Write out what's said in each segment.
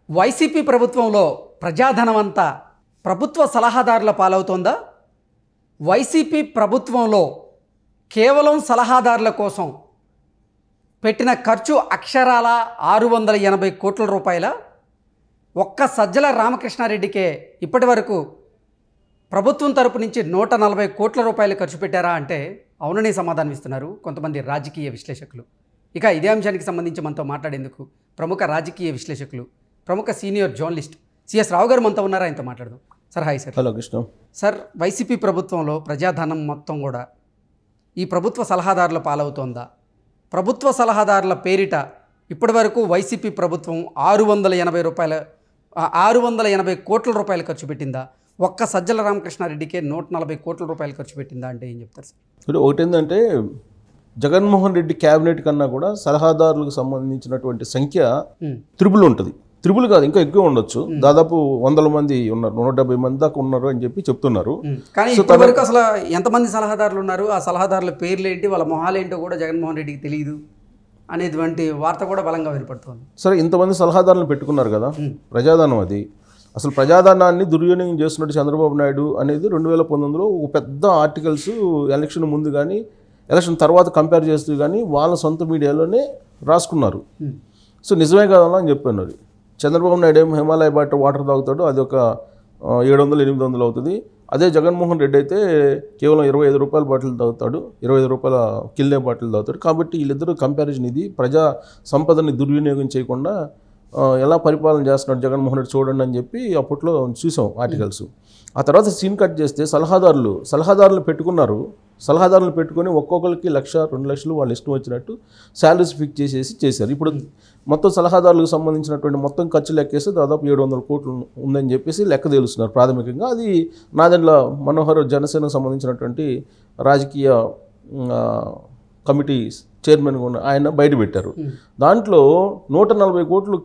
YCP ప్రభుత్వంలో ప్రజాధనమంతా ప్రభుత్వ సలహాదారుల పాలవుతోందా? YCP ప్రభుత్వంలో కేవలం సలహాదారుల కోసం పెట్టిన ఖర్చు అక్షరాల 680 కోట్ల రూపాయల. ఒక్క సజ్జల రామకృష్ణారెడ్డికే ఇప్పటి వరకు ప్రభుత్వం తరపు నుంచి 140 కోట్ల రూపాయలు ఖర్చు పెట్టారా అంటే అవుననే సమాధానం ఇస్తున్నారు కొంతమంది రాజకీయ విశ్లేషకులు. ఇక ఇదే అంశానికి సంబంధించి మనతో మాట్లాడేందుకు ప్రముఖ రాజకీయ విశ్లేషకులు, ప్రముఖ సీనియర్ జర్నలిస్ట్ సిఎస్ రావు గారు మనతో ఉన్నారు. ఆయనతో మాట్లాడదాం. Sir hi sir. Hello Krishna sir, YCP ప్రభుత్వంలో ప్రజాధనం మొత్తం కూడా ఈ ప్రభుత్వ సలహాదారుల పాలవుతోందా? ప్రభుత్వ సలహాదారుల పేరిట ఇప్పటి వరకు వైసీపీ ప్రభుత్వం 680 కోట్ల రూపాయలు ఖర్చు పెట్టిందా? ఒక్క సజ్జల రామకృష్ణారెడ్డికే 140 కోట్ల రూపాయలు ఖర్చు పెట్టిందా అంటే ఏం చెప్తారు సార్? ఇప్పుడు ఒకటేంటంటే జగన్మోహన్ రెడ్డి క్యాబినెట్ కన్నా కూడా సలహాదారులకు సంబంధించినటువంటి సంఖ్య త్రిబుల్ ఉంటుంది. త్రిబుల్ కాదు, ఇంకా ఎక్కువ ఉండొచ్చు. దాదాపు 100 మంది ఉన్నారు, 170 మంది దాకా ఉన్నారు అని చెప్పి చెప్తున్నారు. కానీ ఇప్పటివరకు అసలు ఎంతమంది సలహాదారులు ఉన్నారు, ఆ సలహాదారుల పేర్లు ఏంటి, వాళ్ళ మొహాలు ఏంటో కూడా జగన్మోహన్ రెడ్డికి తెలియదు అనేటువంటి వార్త కూడా బలంగా వినపడుతుంది. సరే, ఇంతమంది సలహాదారులను పెట్టుకున్నారు కదా, ప్రజాధనం అది. అసలు ప్రజాధనాన్ని దుర్వినియోగం చేస్తున్నట్టు చంద్రబాబు నాయుడు అనేది 2019లో ఒక పెద్ద ఆర్టికల్స్ ఎలక్షన్ ముందు కానీ ఎలక్షన్ తర్వాత కంపేర్ చేస్తూ కానీ వాళ్ళ సొంత మీడియాలోనే రాసుకున్నారు. సో నిజమే కదా అని చెప్పన్నారు. చంద్రబాబు నాయుడు ఏమో హిమాలయ వాటర్ తాగుతాడు, అది ఒక 700-800 అవుతుంది. అదే జగన్మోహన్ రెడ్డి అయితే కేవలం 25 రూపాయల బాటిల్ తాగుతాడు, 25 రూపాయల కిల్లే బాటిల్ తాగుతాడు. కాబట్టి వీళ్ళిద్దరూ కంపారిజన్ ఇది. ప్రజా సంపదని దుర్వినియోగం చేయకుండా ఎలా పరిపాలన చేస్తున్నాడు జగన్మోహన్ రెడ్డి చూడండి అని చెప్పి అప్పట్లో చూసాం ఆర్టికల్స్. ఆ తర్వాత సీన్ కట్ చేస్తే సలహాదారులు పెట్టుకున్నారు. సలహాదారులు పెట్టుకొని ఒక్కొక్కరికి 1,00,000, 2 లక్షలు వాళ్ళు ఇష్టం వచ్చినట్టు శాలరీస్ ఫిక్స్ చేశారు. ఇప్పుడు మొత్తం సలహాదారులకు సంబంధించినటువంటి మొత్తం ఖర్చు లెక్కేస్తే దాదాపు 700 కోట్లు ఉందని చెప్పేసి లెక్క తెలుస్తున్నారు ప్రాథమికంగా. అది నాదెండ్ల మనోహర్ జనసేనకు సంబంధించినటువంటి రాజకీయ కమిటీ చైర్మన్గా ఉన్న ఆయన బయటపెట్టారు. దాంట్లో 140 కోట్లు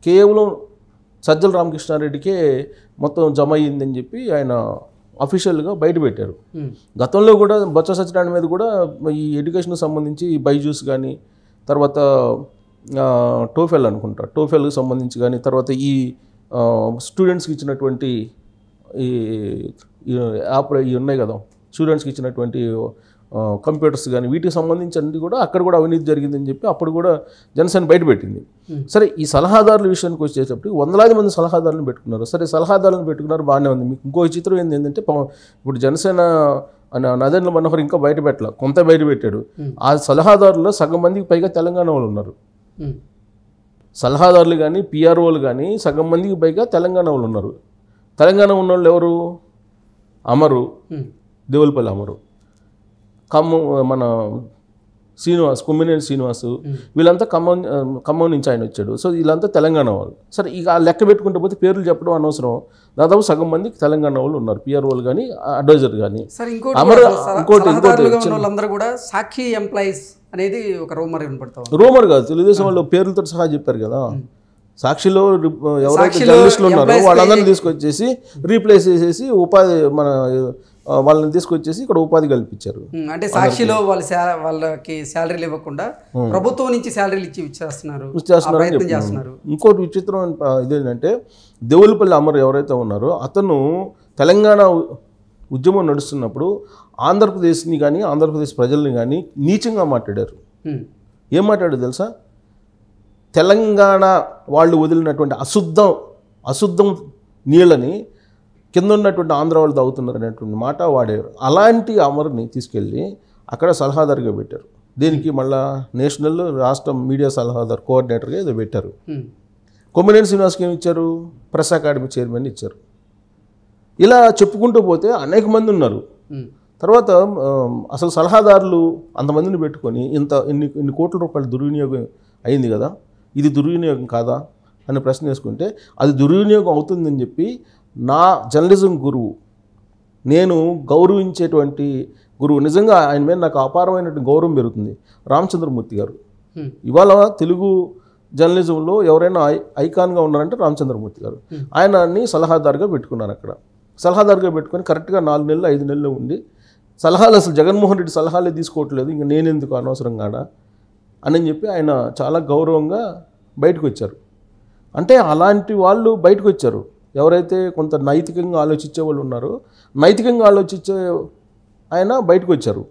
కేవలం సజ్జల రామకృష్ణారెడ్డికే మొత్తం జమ అయ్యిందని చెప్పి ఆయన అఫీషియల్గా బయటపెట్టారు. గతంలో కూడా బొత్స సత్యనారాయణ మీద కూడా ఈ ఎడ్యుకేషన్కి సంబంధించి బైజూస్ కానీ, తర్వాత టోఫెల్ అనుకుంటా, టోఫెల్కి సంబంధించి కానీ, తర్వాత ఈ స్టూడెంట్స్కి ఇచ్చినటువంటి ఈ యాప్ ఇవి ఉన్నాయి కదా, స్టూడెంట్స్కి ఇచ్చినటువంటి కంప్యూటర్స్ కానీ వీటికి సంబంధించి కూడా అక్కడ కూడా అవినీతి జరిగిందని చెప్పి అప్పుడు కూడా జనసేన బయటపెట్టింది. సరే, ఈ సలహాదారుల విషయానికి వచ్చేటప్పుడు 100 మంది సలహాదారులను పెట్టుకున్నారు. సరే, సలహాదారులను పెట్టుకున్నారు, బాగానే ఉంది. మీకు ఇంకో చిత్రం ఏంటంటే ఇప్పుడు జనసేన నాదెండ్ల మనోహర్ ఇంకా బయటపెట్టాల, కొంత బయటపెట్టాడు. ఆ సలహాదారుల్లో సగం మందికి పైగా తెలంగాణ వాళ్ళు ఉన్నారు. సలహాదారులు కానీ పిఆర్ఓలు కానీ సగం మందికి పైగా తెలంగాణ వాళ్ళు ఉన్నారు. తెలంగాణ ఉన్నవాళ్ళు ఎవరు? అమరు, దేవులపల్లి అమరు, మన శ్రీనివాస్, కొమ్మినేని శ్రీనివాసు, వీళ్ళంతా ఖమ్మం నుంచి ఆయన వచ్చాడు. సో వీళ్ళంతా తెలంగాణ వాళ్ళు. సరే, ఇక లెక్క పెట్టుకుంటే పోతే పేర్లు చెప్పడం అనవసరం. దాదాపు సగం మంది తెలంగాణ వాళ్ళు ఉన్నారు, పిఆర్ఓలు కానీ అడ్వైజర్ కానీ. వాళ్ళందరూ కూడా సాక్షి ఎంప్లాయీస్ అనేది ఒక రూమర్ వినపడతాం. రూమర్ కాదు, తెలుగుదేశం వాళ్ళు పేర్లతో సహా చెప్పారు కదా. సాక్షిలో ఎవరైతే జర్నలిస్టులు ఉన్నారో వాళ్ళందరినీ తీసుకొచ్చేసి రీప్లేస్ చేసేసి ఉపాధి వాళ్ళని తీసుకొచ్చేసి ఇక్కడ ఉపాధి కల్పించారు. అంటే సాక్షిలో వాళ్ళకి శాలరీలు ఇవ్వకుండా ప్రభుత్వం నుంచి శాలరీలు ఇచ్చేస్తున్నారు. ఇంకోటి విచిత్రం ఇదేంటంటే దేవులపల్లి అమర్ ఎవరైతే ఉన్నారో అతను తెలంగాణ ఉద్యమం నడుస్తున్నప్పుడు ఆంధ్రప్రదేశ్ని కానీ ఆంధ్రప్రదేశ్ ప్రజల్ని కానీ నీచంగా మాట్లాడారు. ఏం మాట్లాడారు తెలుసా? తెలంగాణ వాళ్ళు వదిలినటువంటి అశుద్ధం నీళ్ళని కింద ఉన్నటువంటి ఆంధ్ర వాళ్ళు తాగుతున్నారు అనేటువంటి మాట వాడారు. అలాంటి అమర్ని తీసుకెళ్ళి అక్కడ సలహాదారుగా పెట్టారు. దీనికి మళ్ళా నేషనల్ రాష్ట్ర మీడియా సలహాదారు కోఆర్డినేటర్గా ఏదో పెట్టారు. కొమ్మినేని శ్రీనివాస్కి ఏమి ఇచ్చారు? ప్రెస్ అకాడమీ చైర్మన్ ఇచ్చారు. ఇలా చెప్పుకుంటూ పోతే అనేక మంది ఉన్నారు. తర్వాత అసలు సలహాదారులు అంతమందిని పెట్టుకొని ఇన్ని కోట్ల రూపాయలు దుర్వినియోగం అయింది కదా, ఇది దుర్వినియోగం కాదా అని ప్రశ్న వేసుకుంటే అది దుర్వినియోగం అవుతుందని చెప్పి నా జర్నలిజం గురువు, నేను గౌరవించేటువంటి గురువు, నిజంగా ఆయన మీద నాకు అపారమైనటువంటి గౌరవం పెరుగుతుంది, రామచంద్రమూర్తి గారు. ఇవాళ తెలుగు జర్నలిజంలో ఎవరైనా ఐకాన్గా ఉన్నారంటే రామచంద్రమూర్తి గారు. ఆయనని సలహాదారుగా పెట్టుకున్నారు. అక్కడ సలహాదారుగా పెట్టుకొని కరెక్ట్గా 4 నెలలు 5 నెలలు ఉండి సలహాలు, అసలు జగన్మోహన్ రెడ్డి సలహాలే తీసుకోవట్లేదు, ఇంక నేనెందుకు అనవసరంగా అని చెప్పి ఆయన చాలా గౌరవంగా బయటకు వచ్చారు. అంటే అలాంటి వాళ్ళు బయటకు వచ్చారు. ఎవరైతే కొంత నైతికంగా ఆలోచించే వాళ్ళు ఉన్నారో, నైతికంగా ఆలోచించే ఆయన బయటకు వచ్చారు.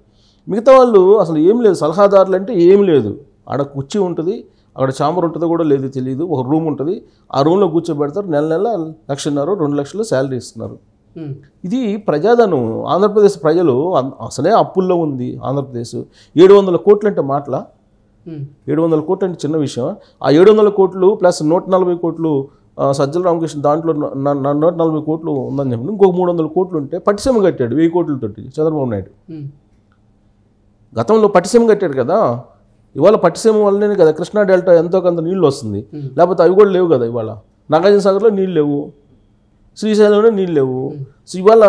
మిగతా వాళ్ళు అసలు ఏం లేదు, సలహాదారులు అంటే ఏం లేదు. ఆడ కుర్చీ ఉంటుంది, అక్కడ చాంబర్ ఉంటుందో కూడా లేదు తెలియదు, ఒక రూమ్ ఉంటుంది, ఆ రూమ్లో కూర్చోబెడతారు, నెల 1,00,000 2 లక్షలు శాలరీ ఇస్తున్నారు. ఇది ప్రజాధనం. ఆంధ్రప్రదేశ్ ప్రజలు అసలే అప్పుల్లో ఉంది ఆంధ్రప్రదేశ్. 700 కోట్లు అంటే మాటల, 700 కోట్లు అంటే చిన్న విషయం. ఆ 700 కోట్లు ప్లస్ 140 కోట్లు సజ్జల రామకృష్ణ దాంట్లో 140 కోట్లు ఉందని చెప్పి ఇంకొక 300 కోట్లు ఉంటే పట్టిసీమ కట్టాడు 1000 కోట్లతోటి చంద్రబాబు నాయుడు. గతంలో పట్టిసీమ కట్టాడు కదా, ఇవాళ పట్టిసీమ వల్లనే కదా కృష్ణా డెల్టా ఎంతో కొంత నీళ్ళు వస్తుంది, లేకపోతే అవి కూడా లేవు కదా. ఇవాళ నాగార్జున సాగర్లో నీళ్ళు లేవు, శ్రీశైలంలో నీళ్ళు లేవు. సో ఇవాళ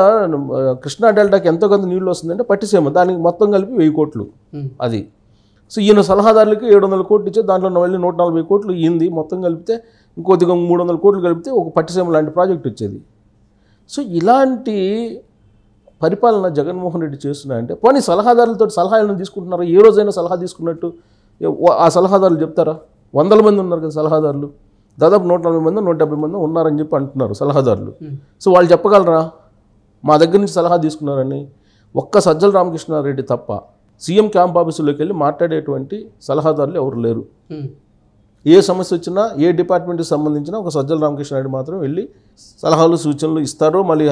కృష్ణా డెల్టాకి ఎంతో కొంత నీళ్ళు వస్తుందంటే పట్టిసీమ, దానికి మొత్తం కలిపి 1000 కోట్లు అది. సో ఈయన సలహాదారులకి 700 కోట్లు ఇచ్చే, దాంట్లో మళ్ళీ 140 కోట్లు ఇయ్యింది, మొత్తం కలిపితే ఇంకొద్దిగా 300 కోట్లు కలిపితే ఒక పట్టిసీమ లాంటి ప్రాజెక్ట్ వచ్చేది. సో ఇలాంటి పరిపాలన జగన్మోహన్ రెడ్డి చేస్తున్నాయంటే, పోనీ సలహాదారులతో సలహాలను తీసుకుంటున్నారా? ఏ రోజైనా సలహా తీసుకున్నట్టు ఆ సలహాదారులు చెప్తారా? 100 మంది ఉన్నారు కదా సలహాదారులు, దాదాపు 140 మంది 170 మంది ఉన్నారని చెప్పి అంటున్నారు సలహాదారులు. సో వాళ్ళు చెప్పగలరా మా దగ్గర నుంచి సలహా తీసుకున్నారని? ఒక్క సజ్జల రామకృష్ణారెడ్డి తప్ప సీఎం క్యాంప్ ఆఫీసులోకి వెళ్ళి మాట్లాడేటువంటి సలహాదారులు ఎవరు లేరు. ఏ సమస్య వచ్చినా, ఏ డిపార్ట్మెంట్కి సంబంధించినా ఒక సజ్జల రామకృష్ణారెడ్డి మాత్రం వెళ్ళి సలహాలు సూచనలు ఇస్తారో మళ్ళీ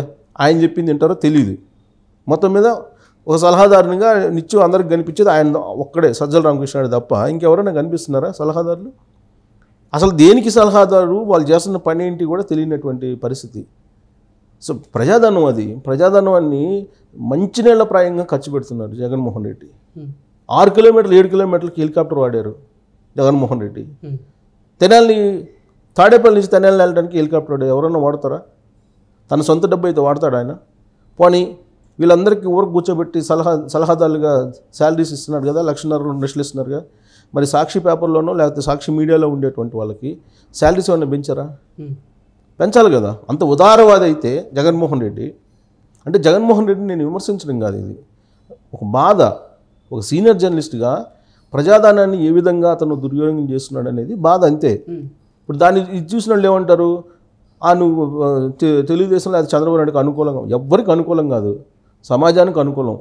ఆయన చెప్పింది తింటారో తెలియదు. మొత్తం మీద ఒక సలహాదారునిగా నిత్యం అందరికి కనిపించేది ఆయన ఒక్కడే, సజ్జల రామకృష్ణారెడ్డి తప్ప ఇంకెవరైనా కనిపిస్తున్నారా సలహాదారులు? అసలు దేనికి సలహాదారు, వాళ్ళు చేస్తున్న పని ఏంటి కూడా తెలియనటువంటి పరిస్థితి. సో ప్రజాధనం అది, ప్రజాధనాన్ని మంచినీళ్ళ ప్రాయంగా ఖర్చు పెడుతున్నారు జగన్మోహన్ రెడ్డి. 6 కిలోమీటర్లు 7 కిలోమీటర్లకి హెలికాప్టర్ వాడారు జగన్మోహన్ రెడ్డి. తెనాలిని, తాడేపల్లి నుంచి తెనాలి వెళ్ళడానికి హెలికాప్టర్ వాడారు. ఎవరన్నా వాడతారా? తన సొంత డబ్బు అయితే వాడతాడు ఆయన? పోనీ వీళ్ళందరికీ ఊరకు కూర్చోబెట్టి సలహాదారులుగా శాలరీస్ ఇస్తున్నాడు కదా, 1,00,000 2 లక్షలు ఇస్తున్నారుగా. మరి సాక్షి పేపర్లోనో లేకపోతే సాక్షి మీడియాలో ఉండేటువంటి వాళ్ళకి శాలరీస్ ఏమైనా పెంచారా? పెంచాలి కదా. అంత ఉదారవాది అయితే జగన్మోహన్ రెడ్డి. అంటే జగన్మోహన్ రెడ్డిని నేను విమర్శించడం కాదు, ఇది ఒక బాధ. ఒక సీనియర్ జర్నలిస్ట్గా ప్రజాధనాన్ని ఏ విధంగా అతను దుర్వినియోగం చేస్తున్నాడు అనేది బాధ, అంతే. ఇప్పుడు దాన్ని చూసిన వాళ్ళు ఏమంటారు, నువ్వు తెలుగుదేశంలో అది చంద్రబాబు నాయుడుకి అనుకూలంగా, ఎవ్వరికి అనుకూలం కాదు, సమాజానికి అనుకూలం.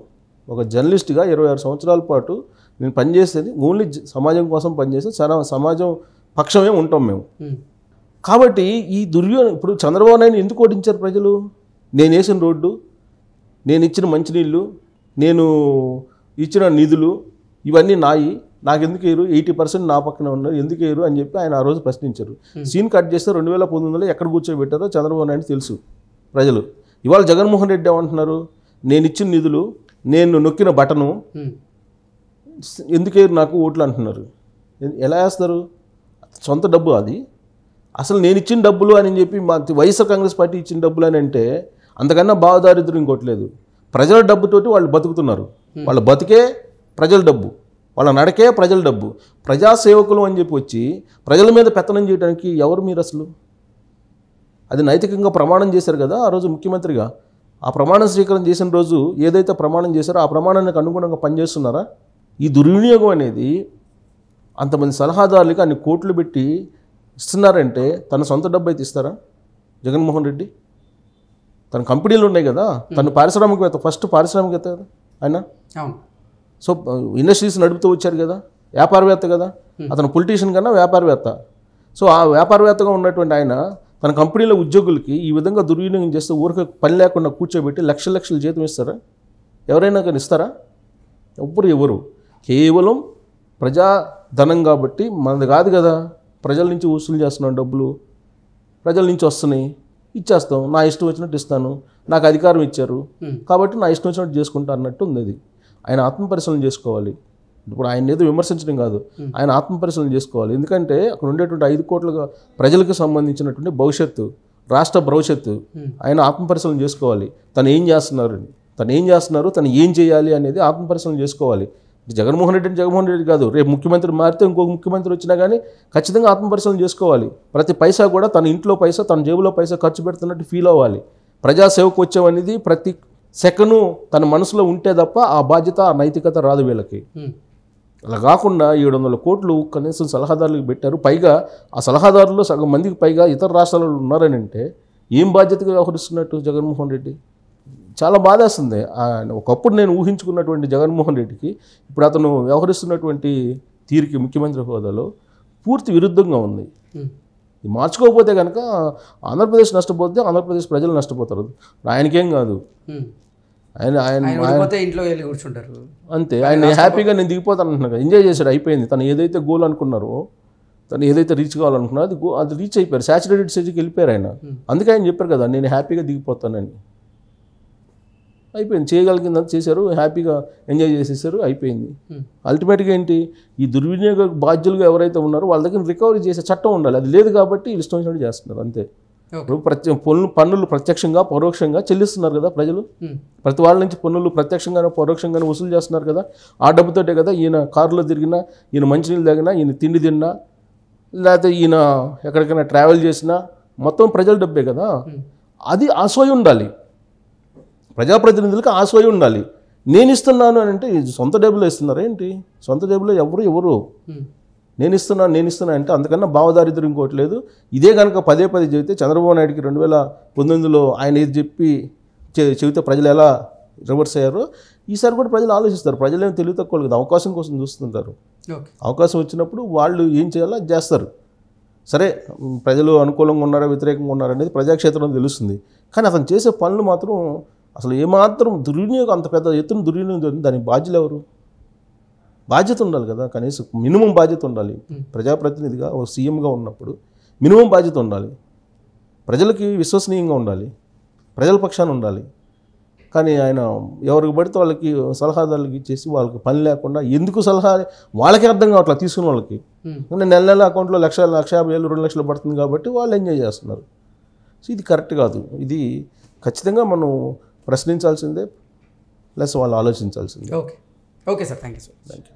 ఒక జర్నలిస్ట్గా 26 సంవత్సరాల పాటు నేను పనిచేసేది ఓన్లీ సమాజం కోసం పనిచేస్తే సమాజం పక్షమే ఉంటాం మేము. కాబట్టి ఈ ఇప్పుడు చంద్రబాబు నాయుడు ఎందుకు ఓడించారు ప్రజలు? నేను వేసిన రోడ్డు, నేను ఇచ్చిన మంచినీళ్ళు, నేను ఇచ్చిన నిధులు ఇవన్నీ నాయి, నాకెందుకు వేయరు, 80% నా పక్కన ఉన్నారు, ఎందుకు వేయరు అని చెప్పి ఆయన ఆ రోజు ప్రశ్నించారు. సీన్ కట్ చేస్తే 2019లో ఎక్కడ కూర్చోబెట్టారో చంద్రబాబు నాయుడు తెలుసు ప్రజలు. ఇవాళ జగన్మోహన్ రెడ్డి ఏమంటున్నారు, నేను ఇచ్చిన నిధులు, నేను నొక్కిన బటను, ఎందుకు వేయరు నాకు ఓట్లు అంటున్నారు. ఎలా వేస్తారు? సొంత డబ్బు అది. అసలు నేను ఇచ్చిన డబ్బులు అని చెప్పి మా వైఎస్ఆర్ కాంగ్రెస్ పార్టీ ఇచ్చిన డబ్బులు అని అంటే అంతకన్నా భావదారిద్రం ఇంకోట్లేదు. ప్రజల డబ్బుతోటి వాళ్ళు బతుకుతున్నారు, వాళ్ళ బతికే ప్రజల డబ్బు, వాళ్ళ నడకే ప్రజల డబ్బు. ప్రజాసేవకులు అని చెప్పి వచ్చి ప్రజల మీద పెత్తనం చేయడానికి ఎవరు మీరు అసలు? అది నైతికంగా ప్రమాణం చేశారు కదా ఆ రోజు ముఖ్యమంత్రిగా. ఆ ప్రమాణ స్వీకారం చేసిన రోజు ఏదైతే ప్రమాణం చేశారో ఆ ప్రమాణానికి అనుగుణంగా పనిచేస్తున్నారా? ఈ దుర్వినియోగం అనేది అంతమంది సలహాదారులకి అన్ని కోట్లు పెట్టి ఇస్తున్నారంటే తన సొంత డబ్బు అయితే ఇస్తారా జగన్మోహన్ రెడ్డి? తన కంపెనీలు ఉన్నాయి కదా, తను పారిశ్రామికవేత్త, ఫస్ట్ పారిశ్రామికవేత్త కదా ఆయన. సో ఇండస్ట్రీస్ నడుపుతూ వచ్చారు కదా, వ్యాపారవేత్త కదా అతను, పొలిటీషియన్ కన్నా వ్యాపారవేత్త. సో ఆ వ్యాపారవేత్తగా ఉన్నటువంటి ఆయన తన కంపెనీల ఉద్యోగులకి ఈ విధంగా దుర్వినియోగం చేస్తే ఊరికి పని లేకుండా కూర్చోబెట్టి లక్షల జీతం ఇస్తారా? ఎవరైనా కానీ ఇస్తారా? ఎవరు కేవలం ప్రజాధనం కాబట్టి మనది కాదు కదా, ప్రజల నుంచి వసూలు చేస్తున్నాం డబ్బులు, ప్రజల నుంచి వస్తున్నాయి, ఇచ్చేస్తాం, నా ఇష్టం వచ్చినట్టు ఇస్తాను, నాకు అధికారం ఇచ్చారు కాబట్టి నా ఇష్టం వచ్చినట్టు చేసుకుంటా అన్నట్టు ఉంది. అది ఆయన ఆత్మపరిశీలన చేసుకోవాలి. ఇప్పుడు ఆయన ఏదో విమర్శించడం కాదు, ఆయన ఆత్మపరిశీలన చేసుకోవాలి. ఎందుకంటే అక్కడ ఉండేటువంటి 5 కోట్ల ప్రజలకు సంబంధించినటువంటి భవిష్యత్తు, రాష్ట్ర భవిష్యత్తు ఆయన ఆత్మపరిశీలన చేసుకోవాలి. తను ఏం చేస్తున్నారు, తను ఏం చేయాలి అనేది ఆత్మపరిశీలన చేసుకోవాలి. జగన్మోహన్ రెడ్డి కాదు, రేపు ముఖ్యమంత్రి మారితే ఇంకొక ముఖ్యమంత్రి వచ్చినా కానీ ఖచ్చితంగా ఆత్మపరిశీలన చేసుకోవాలి. ప్రతి పైసా కూడా తన ఇంట్లో పైసా, తన జేబులో పైసా ఖర్చు పెడుతున్నట్టు ఫీల్ అవ్వాలి. ప్రజాసేవకు వచ్చేవనేది ప్రతి సెకను తన మనసులో ఉంటే తప్ప ఆ బాధ్యత, ఆ నైతికత రాదు వీళ్ళకి. అలా కాకుండా 700 కోట్లు కనీసం సలహాదారులకు పెట్టారు. పైగా ఆ సలహాదారుల్లో సగం మందికి పైగా ఇతర రాష్ట్రాలలో ఉన్నారని అంటే ఏం బాధ్యతగా వ్యవహరిస్తున్నట్టు జగన్మోహన్ రెడ్డి? చాలా బాధేస్తుంది. ఒకప్పుడు నేను ఊహించుకున్నటువంటి జగన్మోహన్ రెడ్డికి ఇప్పుడు అతను వ్యవహరిస్తున్నటువంటి తీరుకి ముఖ్యమంత్రి హోదాలో పూర్తి విరుద్ధంగా ఉంది. ఇది మార్చుకోకపోతే కనుక ఆంధ్రప్రదేశ్ నష్టపోతే ఆంధ్రప్రదేశ్ ప్రజలు నష్టపోతారు. ఆయనకేం కాదు, ఆయన ఇంట్లో వెళ్ళి కూర్చుంటారు అంతే. ఆయన హ్యాపీగా నేను దిగిపోతాను అంటున్నాను, ఎంజాయ్ చేశాడు, అయిపోయింది. తను ఏదైతే గోల్ అనుకున్నారో, తను ఏదైతే రీచ్ కావాలనుకున్నారో అది రీచ్ అయిపోయారు. సాచురేటెడ్ స్టేజ్కి వెళ్ళిపోయారు ఆయన. అందుకే ఆయన చెప్పారు కదా, నేను హ్యాపీగా దిగిపోతానని. అయిపోయింది, చేయగలిగిందంతా చేశారు, హ్యాపీగా ఎంజాయ్ చేసేసారు, అయిపోయింది. అల్టిమేట్గా ఏంటి, ఈ దుర్వినియోగ బాధ్యులుగా ఎవరైతే ఉన్నారో వాళ్ళ దగ్గర రికవరీ చేసే చట్టం ఉండాలి. అది లేదు కాబట్టి ఇష్టం వచ్చినట్టు చేస్తున్నారు అంతే. ఇప్పుడు పన్నులు ప్రత్యక్షంగా పరోక్షంగా చెల్లిస్తున్నారు కదా ప్రజలు. ప్రతి వాళ్ళ నుంచి పన్నులు ప్రత్యక్షంగానే పరోక్షంగానే వసూలు చేస్తున్నారు కదా. ఆ డబ్బుతోటే కదా ఈయన కారులో తిరిగినా, ఈయన మంచినీళ్ళు తాగినా, ఈయన తిండి తిన్నా, లేకపోతే ఈయన ఎక్కడికైనా ట్రావెల్ చేసినా మొత్తం ప్రజల డబ్బే కదా. అది ఆశోయి ఉండాలి, ప్రజాప్రతినిధులకు ఆశోయి ఉండాలి. నేను ఇస్తున్నాను అని అంటే సొంత డబ్బులో ఇస్తున్నారా ఏంటి? సొంత డబ్బులో ఎవరు నేను ఇస్తున్నా అంటే అంతకన్నా భావదారిద్ర్యం ఇంకోటి లేదు. ఇదే కనుక పదే చెబితే చంద్రబాబు నాయుడికి 2019లో ఆయన ఏది చెప్పి చెబితే ప్రజలు ఎలా రివర్స్ అయ్యారో ఈసారి కూడా ప్రజలు ఆలోచిస్తారు. ప్రజలు ఏం తెలివి తక్కువ కదా, అవకాశం కోసం చూస్తుంటారు. అవకాశం వచ్చినప్పుడు వాళ్ళు ఏం చేయాలో అది చేస్తారు. సరే, ప్రజలు అనుకూలంగా ఉన్నారా వ్యతిరేకంగా ఉన్నారా అనేది ప్రజాక్షేత్రంలో తెలుస్తుంది. కానీ అతను చేసే పనులు మాత్రం అసలు ఏమాత్రం దుర్వినియోగం, అంత పెద్ద ఎత్తున దుర్వినియోగం జరిగింది. దానికి బాధ్యులు ఎవరు? బాధ్యత ఉండాలి కదా, కనీసం మినిమం బాధ్యత ఉండాలి. ప్రజాప్రతినిధిగా ఒక సీఎంగా ఉన్నప్పుడు మినిమం బాధ్యత ఉండాలి. ప్రజలకి విశ్వసనీయంగా ఉండాలి, ప్రజల పక్షాన ఉండాలి. కానీ ఆయన ఎవరికి పడితే వాళ్ళకి సలహాదారులకి ఇచ్చేసి వాళ్ళకి పని లేకుండా ఎందుకు సలహా వాళ్ళకి అర్థం కావట్లా. తీసుకున్న వాళ్ళకి నెల అకౌంట్లో 1,50,000 2 లక్షలు పడుతుంది కాబట్టి వాళ్ళు ఎంజాయ్ చేస్తున్నారు. సో ఇది కరెక్ట్ కాదు. ఇది ఖచ్చితంగా మనం ప్రశ్నించాల్సిందే, ప్లస్ వాళ్ళు ఆలోచించాల్సిందే. Okay sir, thank you sir. Thank you.